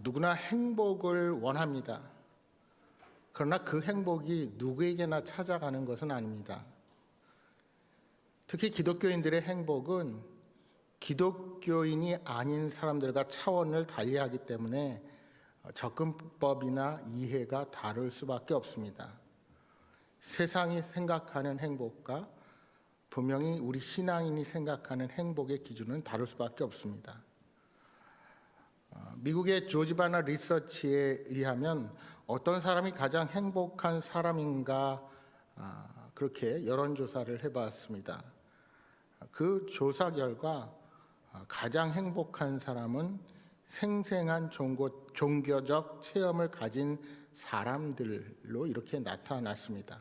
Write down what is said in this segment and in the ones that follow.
누구나 행복을 원합니다. 그러나 그 행복이 누구에게나 찾아가는 것은 아닙니다. 특히 기독교인들의 행복은 기독교인이 아닌 사람들과 차원을 달리하기 때문에 접근법이나 이해가 다를 수밖에 없습니다. 세상이 생각하는 행복과 분명히 우리 신앙인이 생각하는 행복의 기준은 다를 수밖에 없습니다. 미국의 조지 바나 리서치에 의하면 어떤 사람이 가장 행복한 사람인가 그렇게 여론조사를 해봤습니다. 그 조사 결과 가장 행복한 사람은 생생한 종교적 체험을 가진 사람들로 이렇게 나타났습니다.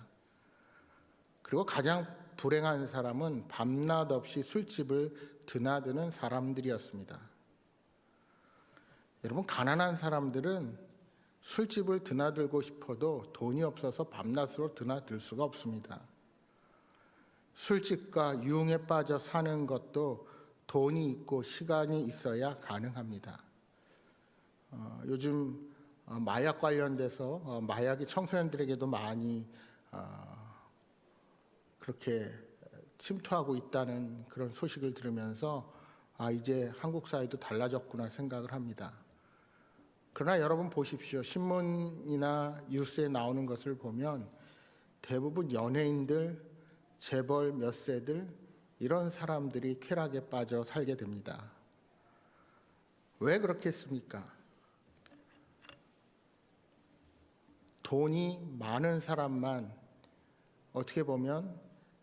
그리고 가장 불행한 사람은 밤낮 없이 술집을 드나드는 사람들이었습니다. 여러분, 가난한 사람들은 술집을 드나들고 싶어도 돈이 없어서 밤낮으로 드나들 수가 없습니다. 술집과 유흥에 빠져 사는 것도 돈이 있고 시간이 있어야 가능합니다. 요즘 마약 관련돼서 마약이 청소년들에게도 많이 그렇게 침투하고 있다는 그런 소식을 들으면서 이제 한국 사회도 달라졌구나 생각을 합니다. 그러나 여러분 보십시오. 신문이나 뉴스에 나오는 것을 보면 대부분 연예인들, 재벌 몇 세들 이런 사람들이 쾌락에 빠져 살게 됩니다. 왜 그렇겠습니까? 돈이 많은 사람만 어떻게 보면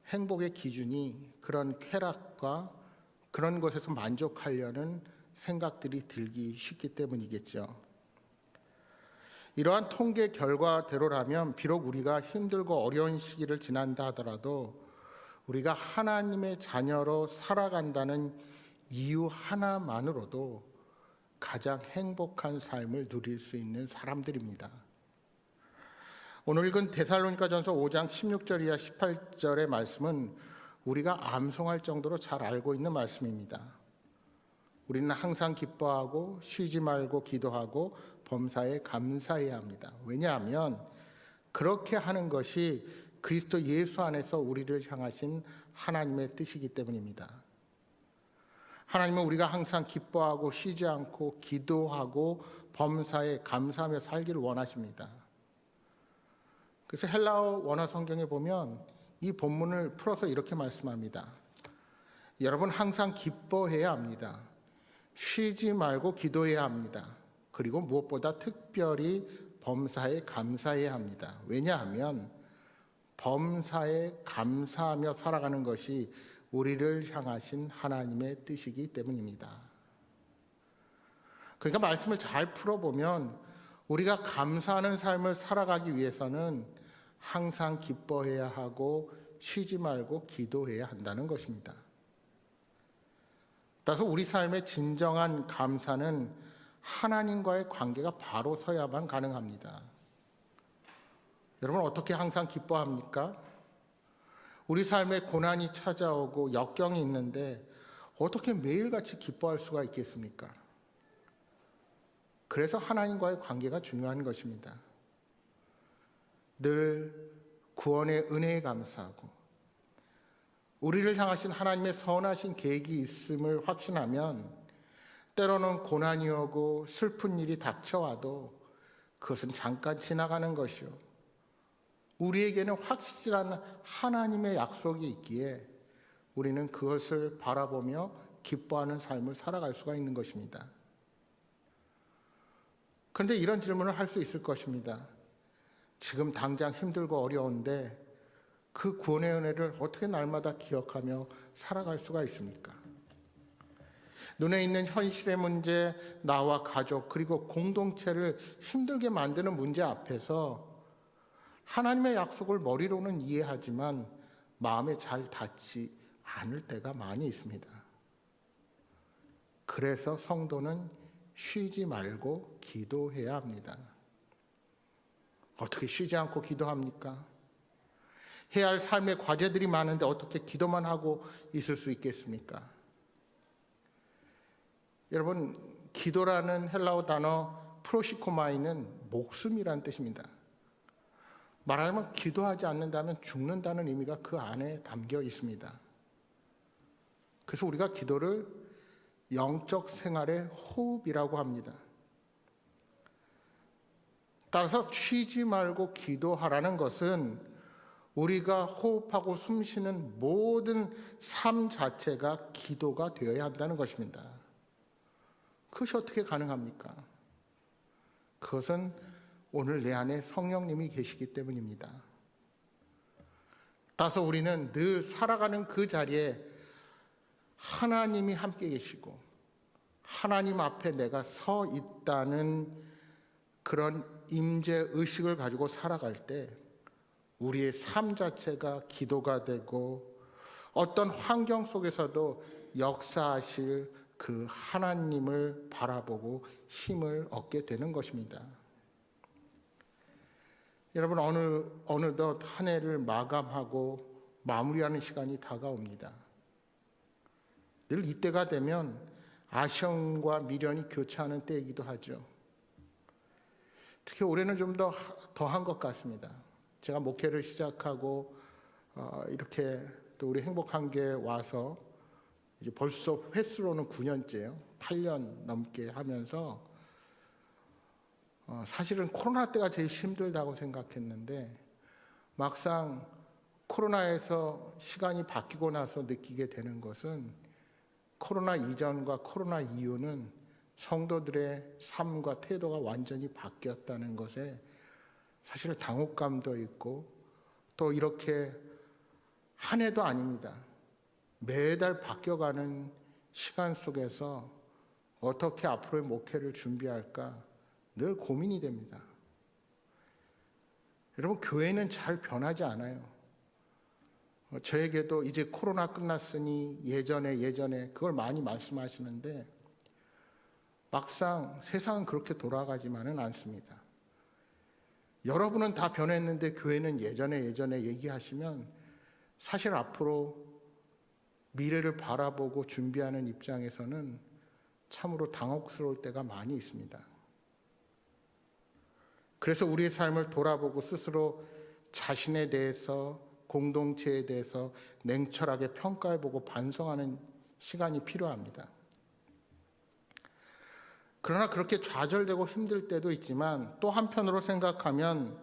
행복의 기준이 그런 쾌락과 그런 것에서 만족하려는 생각들이 들기 쉽기 때문이겠죠. 이러한 통계 결과대로라면 비록 우리가 힘들고 어려운 시기를 지난다 하더라도 우리가 하나님의 자녀로 살아간다는 이유 하나만으로도 가장 행복한 삶을 누릴 수 있는 사람들입니다. 오늘 읽은 데살로니가전서 5장 16절 이하 18절의 말씀은 우리가 암송할 정도로 잘 알고 있는 말씀입니다. 우리는 항상 기뻐하고 쉬지 말고 기도하고 범사에 감사해야 합니다. 왜냐하면 그렇게 하는 것이 그리스도 예수 안에서 우리를 향하신 하나님의 뜻이기 때문입니다. 하나님은 우리가 항상 기뻐하고 쉬지 않고 기도하고 범사에 감사하며 살기를 원하십니다. 그래서 헬라어 원어 성경에 보면 이 본문을 풀어서 이렇게 말씀합니다. 여러분 항상 기뻐해야 합니다. 쉬지 말고 기도해야 합니다. 그리고 무엇보다 특별히 범사에 감사해야 합니다. 왜냐하면 범사에 감사하며 살아가는 것이 우리를 향하신 하나님의 뜻이기 때문입니다. 그러니까 말씀을 잘 풀어보면 우리가 감사하는 삶을 살아가기 위해서는 항상 기뻐해야 하고 쉬지 말고 기도해야 한다는 것입니다. 따라서 우리 삶의 진정한 감사는 하나님과의 관계가 바로 서야만 가능합니다. 여러분 어떻게 항상 기뻐합니까? 우리 삶에 고난이 찾아오고 역경이 있는데 어떻게 매일같이 기뻐할 수가 있겠습니까? 그래서 하나님과의 관계가 중요한 것입니다. 늘 구원의 은혜에 감사하고 우리를 향하신 하나님의 선하신 계획이 있음을 확신하면 때로는 고난이 오고 슬픈 일이 닥쳐와도 그것은 잠깐 지나가는 것이요 우리에게는 확실한 하나님의 약속이 있기에 우리는 그것을 바라보며 기뻐하는 삶을 살아갈 수가 있는 것입니다. 그런데 이런 질문을 할 수 있을 것입니다. 지금 당장 힘들고 어려운데 그 구원의 은혜를 어떻게 날마다 기억하며 살아갈 수가 있습니까? 눈에 있는 현실의 문제, 나와 가족 그리고 공동체를 힘들게 만드는 문제 앞에서 하나님의 약속을 머리로는 이해하지만 마음에 잘 닿지 않을 때가 많이 있습니다. 그래서 성도는 쉬지 말고 기도해야 합니다. 어떻게 쉬지 않고 기도합니까? 해야 할 삶의 과제들이 많은데 어떻게 기도만 하고 있을 수 있겠습니까? 여러분, 기도라는 헬라어 단어 프로시코마이는 목숨이란 뜻입니다. 말하자면 기도하지 않는다면 죽는다는 의미가 그 안에 담겨 있습니다. 그래서 우리가 기도를 영적 생활의 호흡이라고 합니다. 따라서 쉬지 말고 기도하라는 것은 우리가 호흡하고 숨쉬는 모든 삶 자체가 기도가 되어야 한다는 것입니다. 그것이 어떻게 가능합니까? 그것은 오늘 내 안에 성령님이 계시기 때문입니다. 따라서 우리는 늘 살아가는 그 자리에 하나님이 함께 계시고 하나님 앞에 내가 서 있다는 그런 임재 의식을 가지고 살아갈 때 우리의 삶 자체가 기도가 되고 어떤 환경 속에서도 역사하실 그 하나님을 바라보고 힘을 얻게 되는 것입니다. 여러분, 어느덧 한 해를 마감하고 마무리하는 시간이 다가옵니다. 늘 이때가 되면 아쉬움과 미련이 교차하는 때이기도 하죠. 특히 올해는 좀 더 더한 것 같습니다. 제가 목회를 시작하고 이렇게 또 우리 행복한교회 와서 이제 벌써 횟수로는 9년째예요. 8년 넘게 하면서 사실은 코로나 때가 제일 힘들다고 생각했는데 막상 코로나에서 시간이 바뀌고 나서 느끼게 되는 것은 코로나 이전과 코로나 이후는 성도들의 삶과 태도가 완전히 바뀌었다는 것에 사실 당혹감도 있고 또 이렇게 한 해도 아닙니다. 매달 바뀌어가는 시간 속에서 어떻게 앞으로의 목회를 준비할까 늘 고민이 됩니다. 여러분, 교회는 잘 변하지 않아요. 저에게도 이제 코로나 끝났으니 예전에 그걸 많이 말씀하시는데 막상 세상은 그렇게 돌아가지만은 않습니다. 여러분은 다 변했는데 교회는 예전에 얘기하시면 사실 앞으로 미래를 바라보고 준비하는 입장에서는 참으로 당혹스러울 때가 많이 있습니다. 그래서 우리의 삶을 돌아보고 스스로 자신에 대해서 공동체에 대해서 냉철하게 평가해보고 반성하는 시간이 필요합니다. 그러나 그렇게 좌절되고 힘들 때도 있지만 또 한편으로 생각하면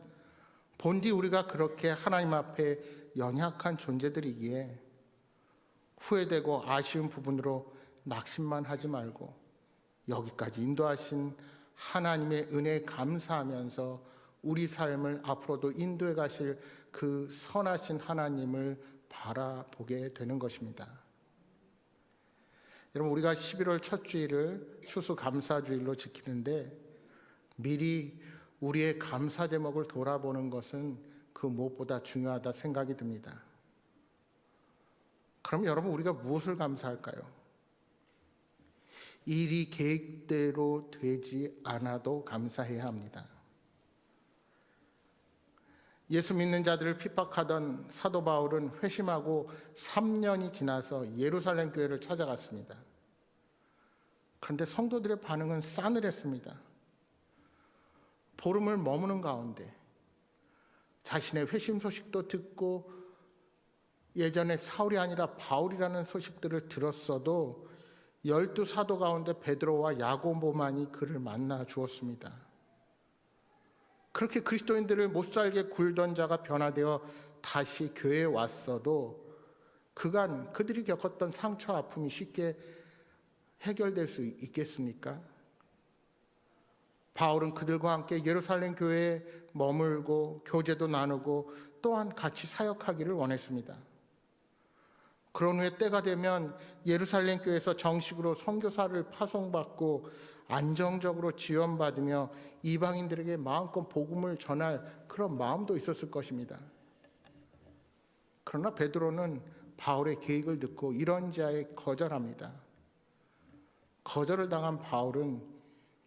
본디 우리가 그렇게 하나님 앞에 연약한 존재들이기에 후회되고 아쉬운 부분으로 낙심만 하지 말고 여기까지 인도하신 하나님의 은혜에 감사하면서 우리 삶을 앞으로도 인도해 가실 그 선하신 하나님을 바라보게 되는 것입니다. 여러분, 우리가 11월 첫 주일을 추수감사주일로 지키는데 미리 우리의 감사 제목을 돌아보는 것은 그 무엇보다 중요하다 생각이 듭니다. 그럼 여러분, 우리가 무엇을 감사할까요? 일이 계획대로 되지 않아도 감사해야 합니다. 예수 믿는 자들을 핍박하던 사도 바울은 회심하고 3년이 지나서 예루살렘 교회를 찾아갔습니다. 그런데 성도들의 반응은 싸늘했습니다. 보름을 머무는 가운데 자신의 회심 소식도 듣고 예전에 사울이 아니라 바울이라는 소식들을 들었어도 12 사도 가운데 베드로와 야고보만이 그를 만나 주었습니다. 그렇게 그리스도인들을 못살게 굴던 자가 변화되어 다시 교회에 왔어도 그간 그들이 겪었던 상처 아픔이 쉽게 해결될 수 있겠습니까? 바울은 그들과 함께 예루살렘 교회에 머물고 교제도 나누고 또한 같이 사역하기를 원했습니다. 그런 후에 때가 되면 예루살렘 교회에서 정식으로 선교사를 파송받고 안정적으로 지원받으며 이방인들에게 마음껏 복음을 전할 그런 마음도 있었을 것입니다. 그러나 베드로는 바울의 계획을 듣고 이런지하에 거절합니다. 거절을 당한 바울은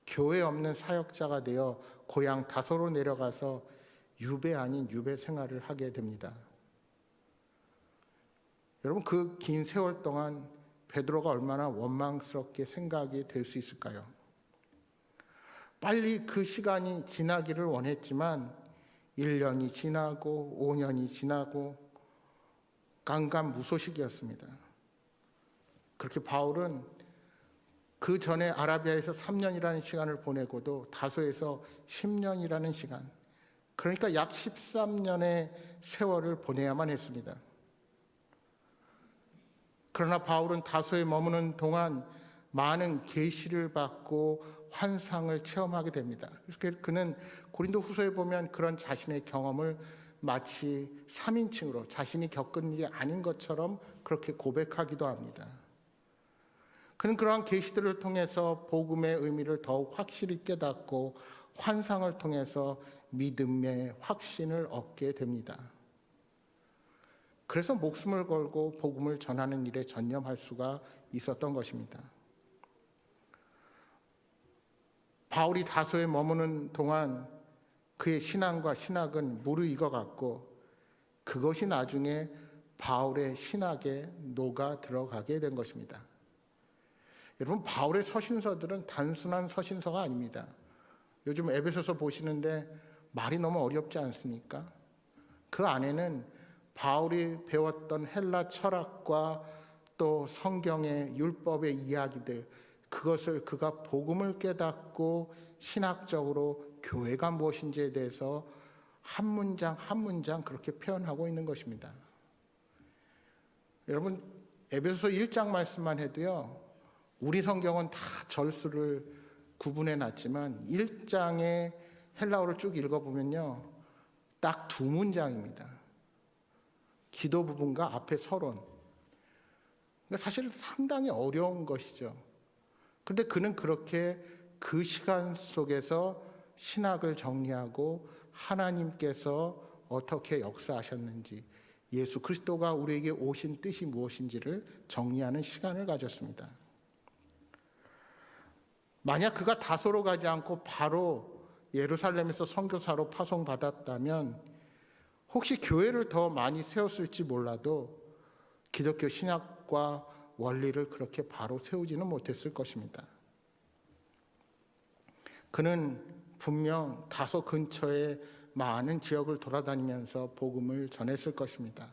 교회 없는 사역자가 되어 고향 다소로 내려가서 유배 아닌 유배 생활을 하게 됩니다. 여러분, 그 긴 세월 동안 베드로가 얼마나 원망스럽게 생각이 될 수 있을까요? 빨리 그 시간이 지나기를 원했지만 1년이 지나고 5년이 지나고 깜깜무소식이었습니다. 그렇게 바울은 그 전에 아라비아에서 3년이라는 시간을 보내고도 다소에서 10년이라는 시간, 그러니까 약 13년의 세월을 보내야만 했습니다. 그러나 바울은 다소에 머무는 동안 많은 계시를 받고 환상을 체험하게 됩니다. 그래서 그는 고린도 후서에 보면 그런 자신의 경험을 마치 3인칭으로 자신이 겪은 일이 아닌 것처럼 그렇게 고백하기도 합니다. 그는 그러한 계시들을 통해서 복음의 의미를 더욱 확실히 깨닫고 환상을 통해서 믿음의 확신을 얻게 됩니다. 그래서 목숨을 걸고 복음을 전하는 일에 전념할 수가 있었던 것입니다. 바울이 다소에 머무는 동안 그의 신앙과 신학은 무르익어갔고 그것이 나중에 바울의 신학에 녹아 들어가게 된 것입니다. 여러분, 바울의 서신서들은 단순한 서신서가 아닙니다. 요즘 에베소서 보시는데 말이 너무 어렵지 않습니까? 그 안에는 바울이 배웠던 헬라 철학과 또 성경의 율법의 이야기들, 그것을 그가 복음을 깨닫고 신학적으로 교회가 무엇인지에 대해서 한 문장 한 문장 그렇게 표현하고 있는 것입니다. 여러분, 에베소서 1장 말씀만 해도요, 우리 성경은 다 절수를 구분해 놨지만 1장의 헬라어를 쭉 읽어보면요, 딱 2문장입니다. 기도 부분과 앞에 서론. 그러니까 사실 상당히 어려운 것이죠. 그런데 그는 그렇게 그 시간 속에서 신학을 정리하고 하나님께서 어떻게 역사하셨는지, 예수 그리스도가 우리에게 오신 뜻이 무엇인지를 정리하는 시간을 가졌습니다. 만약 그가 다소로 가지 않고 바로 예루살렘에서 선교사로 파송받았다면 혹시 교회를 더 많이 세웠을지 몰라도 기독교 신학과 원리를 그렇게 바로 세우지는 못했을 것입니다. 그는 분명 다소 근처에 많은 지역을 돌아다니면서 복음을 전했을 것입니다.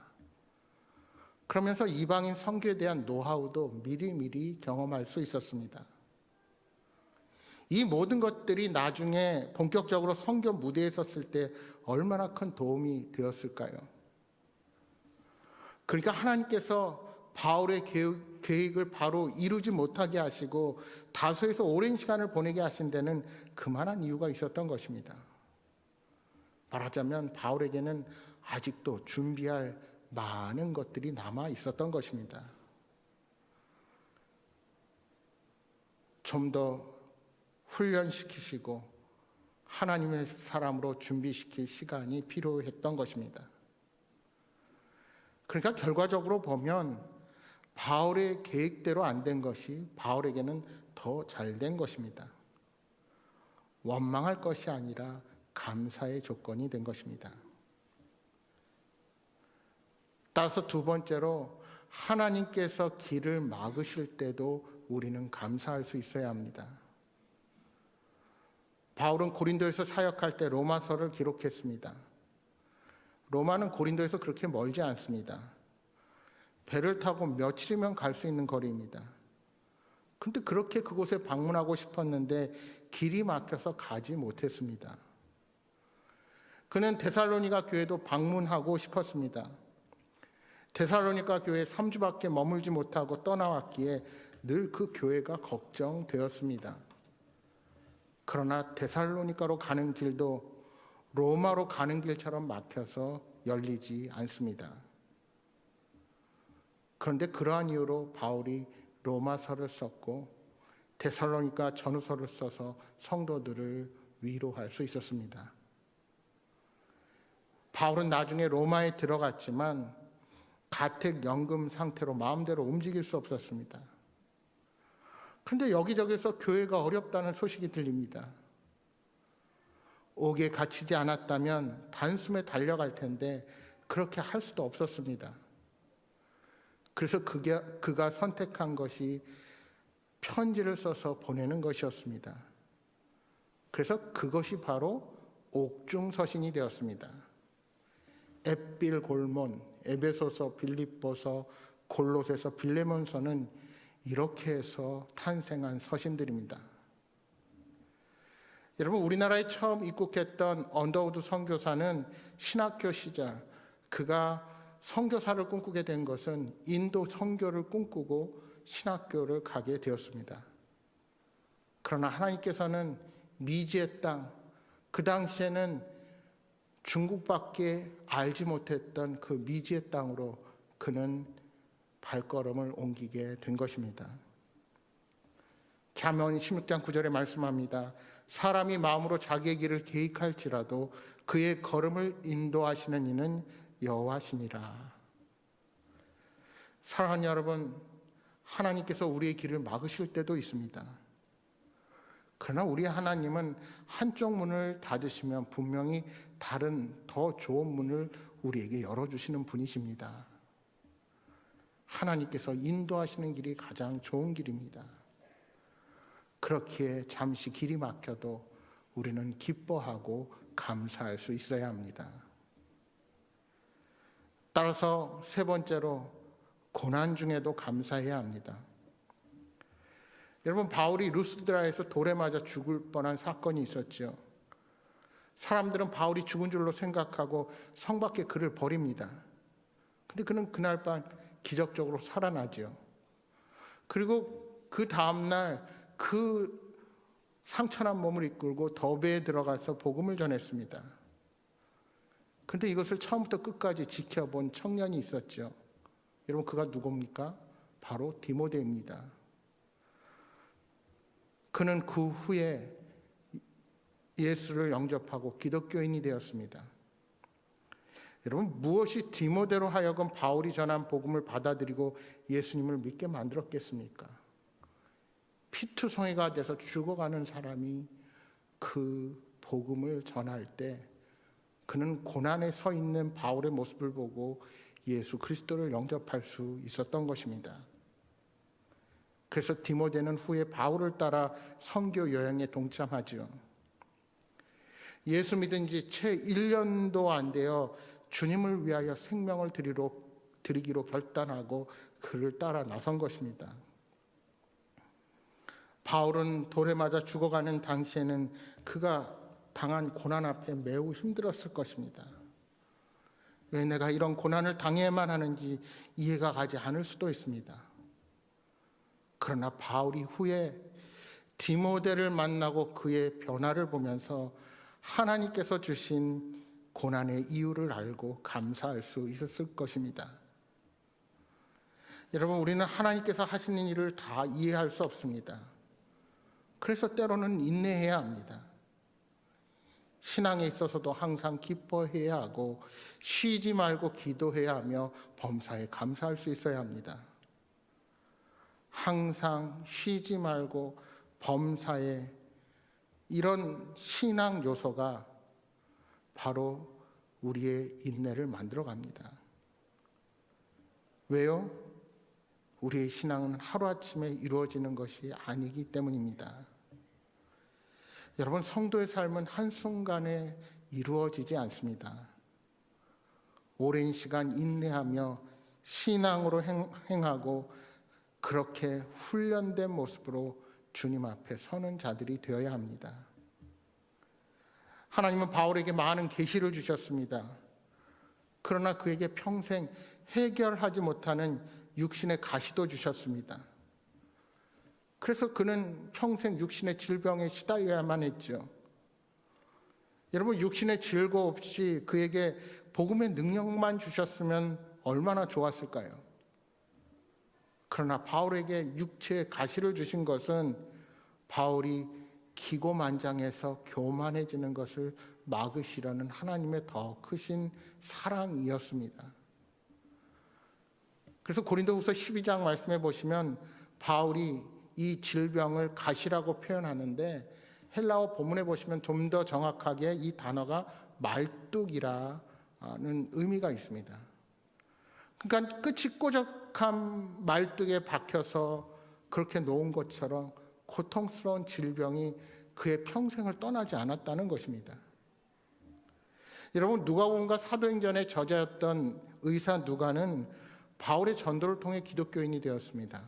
그러면서 이방인 선교에 대한 노하우도 미리미리 경험할 수 있었습니다. 이 모든 것들이 나중에 본격적으로 선교 무대에 섰을 때 얼마나 큰 도움이 되었을까요? 그러니까 하나님께서 바울의 계획을 바로 이루지 못하게 하시고 다소에서 오랜 시간을 보내게 하신 데는 그만한 이유가 있었던 것입니다. 말하자면 바울에게는 아직도 준비할 많은 것들이 남아 있었던 것입니다. 좀 더 훈련시키시고 하나님의 사람으로 준비시킬 시간이 필요했던 것입니다. 그러니까 결과적으로 보면 바울의 계획대로 안 된 것이 바울에게는 더 잘 된 것입니다. 원망할 것이 아니라 감사의 조건이 된 것입니다. 따라서 두 번째로 하나님께서 길을 막으실 때도 우리는 감사할 수 있어야 합니다. 바울은 고린도에서 사역할 때 로마서를 기록했습니다. 로마는 고린도에서 그렇게 멀지 않습니다. 배를 타고 며칠이면 갈 수 있는 거리입니다. 그런데 그렇게 그곳에 방문하고 싶었는데 길이 막혀서 가지 못했습니다. 그는 데살로니가 교회도 방문하고 싶었습니다. 데살로니가 교회에 3주밖에 머물지 못하고 떠나왔기에 늘 그 교회가 걱정되었습니다. 그러나 데살로니가로 가는 길도 로마로 가는 길처럼 막혀서 열리지 않습니다. 그런데 그러한 이유로 바울이 로마서를 썼고 데살로니가 전후서를 써서 성도들을 위로할 수 있었습니다. 바울은 나중에 로마에 들어갔지만 가택연금 상태로 마음대로 움직일 수 없었습니다. 그런데 여기저기서 교회가 어렵다는 소식이 들립니다. 옥에 갇히지 않았다면 단숨에 달려갈 텐데 그렇게 할 수도 없었습니다. 그래서 그가 선택한 것이 편지를 써서 보내는 것이었습니다. 그래서 그것이 바로 옥중서신이 되었습니다. 앳빌 골몬, 에베소서, 빌립보서, 골로새서, 빌레몬서는 이렇게 해서 탄생한 서신들입니다. 여러분, 우리나라에 처음 입국했던 언더우드 선교사는 신학교 시절 그가 선교사를 꿈꾸게 된 것은 인도 선교를 꿈꾸고 신학교를 가게 되었습니다. 그러나 하나님께서는 미지의 땅, 그 당시에는 중국밖에 알지 못했던 그 미지의 땅으로 그는 발걸음을 옮기게 된 것입니다. 잠언 16장 9절에 말씀합니다. 사람이 마음으로 자기의 길을 계획할지라도 그의 걸음을 인도하시는 이는 여호와시니라. 사랑하는 여러분, 하나님께서 우리의 길을 막으실 때도 있습니다. 그러나 우리 하나님은 한쪽 문을 닫으시면 분명히 다른 더 좋은 문을 우리에게 열어주시는 분이십니다. 하나님께서 인도하시는 길이 가장 좋은 길입니다. 그렇기에 잠시 길이 막혀도 우리는 기뻐하고 감사할 수 있어야 합니다. 따라서 세 번째로 고난 중에도 감사해야 합니다. 여러분, 바울이 루스드라에서 돌에 맞아 죽을 뻔한 사건이 있었죠. 사람들은 바울이 죽은 줄로 생각하고 성 밖에 그를 버립니다. 근데 그는 그날 밤 기적적으로 살아나죠. 그리고 그 다음날 그 상처난 몸을 이끌고 더베에 들어가서 복음을 전했습니다. 그런데 이것을 처음부터 끝까지 지켜본 청년이 있었죠. 여러분, 그가 누굽니까? 바로 디모데입니다. 그는 그 후에 예수를 영접하고 기독교인이 되었습니다. 여러분, 무엇이 디모데로 하여금 바울이 전한 복음을 받아들이고 예수님을 믿게 만들었겠습니까? 피투성이가 돼서 죽어가는 사람이 그 복음을 전할 때 그는 고난에 서 있는 바울의 모습을 보고 예수 그리스도를 영접할 수 있었던 것입니다. 그래서 디모데는 후에 바울을 따라 선교 여행에 동참하죠. 예수 믿은 지 채 1년도 안 되어 주님을 위하여 생명을 드리기로 결단하고 그를 따라 나선 것입니다. 바울은 돌에 맞아 죽어가는 당시에는 그가 당한 고난 앞에 매우 힘들었을 것입니다. 왜 내가 이런 고난을 당해야만 하는지 이해가 가지 않을 수도 있습니다. 그러나 바울이 후에 디모데를 만나고 그의 변화를 보면서 하나님께서 주신 고난의 이유를 알고 감사할 수 있었을 것입니다. 여러분, 우리는 하나님께서 하시는 일을 다 이해할 수 없습니다. 그래서 때로는 인내해야 합니다. 신앙에 있어서도 항상 기뻐해야 하고 쉬지 말고 기도해야 하며 범사에 감사할 수 있어야 합니다. 항상 쉬지 말고 범사에, 이런 신앙 요소가 바로 우리의 인내를 만들어 갑니다. 왜요? 우리의 신앙은 하루아침에 이루어지는 것이 아니기 때문입니다. 여러분, 성도의 삶은 한순간에 이루어지지 않습니다. 오랜 시간 인내하며 신앙으로 행하고 그렇게 훈련된 모습으로 주님 앞에 서는 자들이 되어야 합니다. 하나님은 바울에게 많은 계시를 주셨습니다. 그러나 그에게 평생 해결하지 못하는 육신의 가시도 주셨습니다. 그래서 그는 평생 육신의 질병에 시달려야만 했죠. 여러분, 육신의 질거 없이 그에게 복음의 능력만 주셨으면 얼마나 좋았을까요? 그러나 바울에게 육체의 가시를 주신 것은 바울이 기고만장해서 교만해지는 것을 막으시려는 하나님의 더 크신 사랑이었습니다. 그래서 고린도후서 12장 말씀해 보시면 바울이 이 질병을 가시라고 표현하는데 헬라어 본문에 보시면 좀 더 정확하게 이 단어가 말뚝이라는 의미가 있습니다. 그러니까 끝이 꼬적한 말뚝에 박혀서 그렇게 놓은 것처럼 고통스러운 질병이 그의 평생을 떠나지 않았다는 것입니다. 여러분, 누가복음과 사도행전의 저자였던 의사 누가는 바울의 전도를 통해 기독교인이 되었습니다.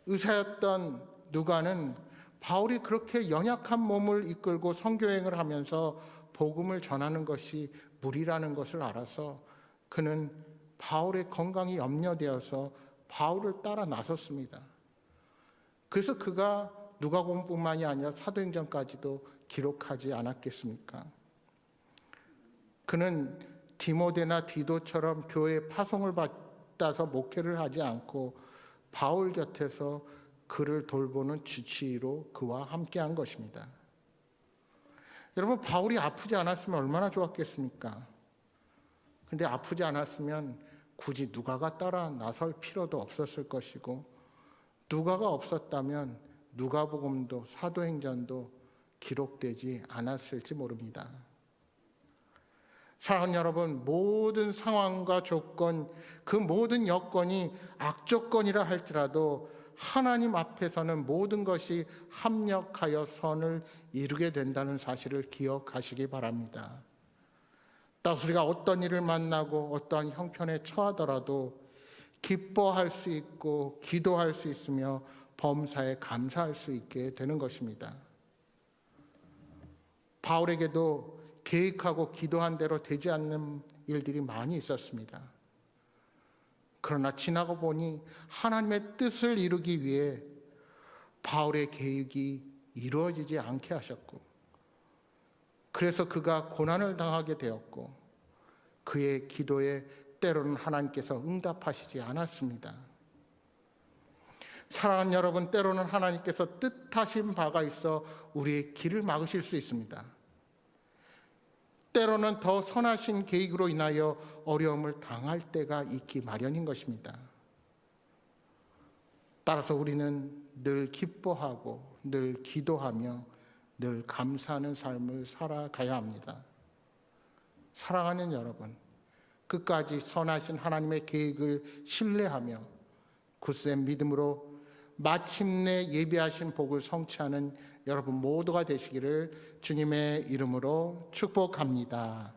의사였던 누가는 바울이 그렇게 연약한 몸을 이끌고 선교행을 하면서 복음을 전하는 것이 무리라는 것을 알아서 그는 바울의 건강이 염려되어서 바울을 따라 나섰습니다. 그래서 그가 누가복음뿐만이 아니라 사도행전까지도 기록하지 않았겠습니까? 그는 디모데나 디도처럼 교회에 파송을 받아서 목회를 하지 않고 바울 곁에서 그를 돌보는 주치의로 그와 함께한 것입니다. 여러분, 바울이 아프지 않았으면 얼마나 좋았겠습니까? 근데 아프지 않았으면 굳이 누가가 따라 나설 필요도 없었을 것이고, 누가가 없었다면 누가복음도 사도행전도 기록되지 않았을지 모릅니다. 사랑하는 여러분, 모든 상황과 조건, 그 모든 여건이 악조건이라 할지라도 하나님 앞에서는 모든 것이 합력하여 선을 이루게 된다는 사실을 기억하시기 바랍니다. 따라서 우리가 어떤 일을 만나고 어떠한 형편에 처하더라도 기뻐할 수 있고 기도할 수 있으며 범사에 감사할 수 있게 되는 것입니다. 바울에게도 계획하고 기도한 대로 되지 않는 일들이 많이 있었습니다. 그러나 지나고 보니 하나님의 뜻을 이루기 위해 바울의 계획이 이루어지지 않게 하셨고, 그래서 그가 고난을 당하게 되었고, 그의 기도에 때로는 하나님께서 응답하시지 않았습니다. 사랑하는 여러분, 때로는 하나님께서 뜻하신 바가 있어 우리의 길을 막으실 수 있습니다. 때로는 더 선하신 계획으로 인하여 어려움을 당할 때가 있기 마련인 것입니다. 따라서 우리는 늘 기뻐하고 늘 기도하며 늘 감사하는 삶을 살아가야 합니다. 사랑하는 여러분, 끝까지 선하신 하나님의 계획을 신뢰하며 굳센 믿음으로 마침내 예비하신 복을 성취하는 여러분 모두가 되시기를 주님의 이름으로 축복합니다.